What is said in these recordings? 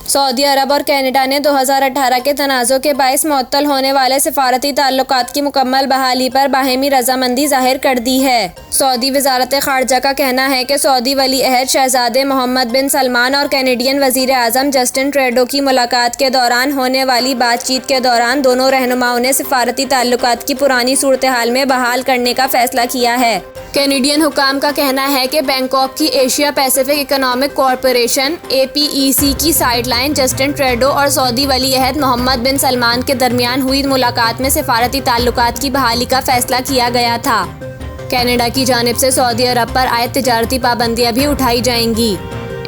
Saudi अरब और Canada ने 2018 के तनाज़ुर के बाइस मुअत्तल होने वाले सिफारती ताल्लुकात की मुकम्मल बहाली पर बाहिमी रजामंदी ज़ाहिर कर दी है। सऊदी वज़ारत ख़ारजा का कहना है कि सऊदी वली अहद शहज़ादे मोहम्मद बिन सलमान और कैनेडियन वज़ीर आज़म जस्टिन ट्रूडो की मुलाकात के दौरान होने वाली बातचीत के दौरान दोनों रहनुमाओं ने सिफारती ताल्लुकात की पुरानी सूरत हाल में बहाल करने का फैसला किया है। कैनेडियन हुकाम का कहना है कि बैंकॉक की Asia Pacific economic corporation APEC की साइडलाइन जस्टिन ट्रूडो और सऊदी वली अहद मोहम्मद बिन सलमान के दरमियान हुई मुलाकात में सिफारती ताल्लुकात की बहाली का फैसला किया गया था। कनाडा की जानिब से सऊदी अरब पर आयद तिजारती पाबंदियां भी उठाई जाएंगी।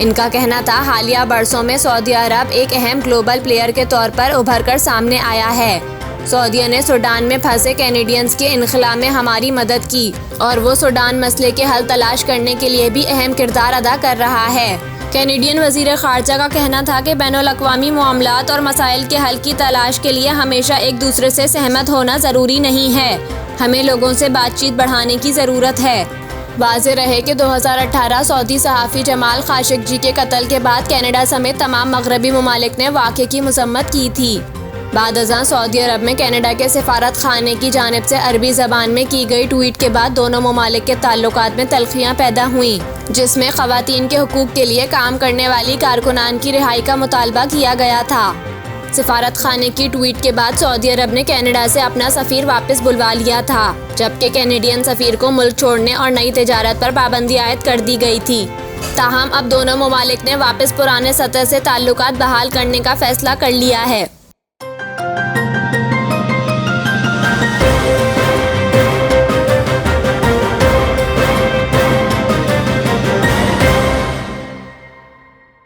इनका कहना था हालिया बरसों में सऊदी अरब एक अहम ग्लोबल प्लेयर के तौर पर उभर कर सामने आया है। सऊदीया ने सूडान में फंसे कैनेडियंस के इनखला में हमारी मदद की और वो सूडान मसले के हल तलाश करने के लिए भी अहम किरदार अदा कर रहा है। कैनेडियन वज़ीर ख़ारजा का कहना था कि बैनुल-अक़वामी मामलात और मसाइल के हल की तलाश के लिए हमेशा एक दूसरे से सहमत होना ज़रूरी नहीं है। हमें लोगों से बातचीत बढ़ाने की ज़रूरत है। वाज़ेह रहे कि 2018 सऊदी सहाफ़ी जमाल खाशोगी के कत्ल के बाद कनाडा समेत तमाम मगरबी ममालिक ने वाक़े की मज़म्मत की थी। बाद अज़ां सऊदी अरब में कनाडा के सिफारत खाने की जानिब से अरबी ज़बान में की गई ट्वीट के बाद दोनों ममालिक के ताल्लुकात में तल्ख़ियाँ पैदा हुईं, जिसमें ख़वातीन के हुकूक़ के लिए काम करने वाली कारकुनान की रिहाई का मुतालबा किया गया था। सिफारत खाने की ट्वीट के बाद सऊदी अरब ने कनाडा से अपना सफ़ीर वापस बुलवा लिया था, जबकि कैनेडियन सफ़ीर को मुल्क छोड़ने और नई तिजारत पर पाबंदी आयद कर दी गई थी। ताहम अब दोनों ममालिक ने वापस पुराने सतह से ताल्लुकात बहाल करने का फ़ैसला कर लिया है।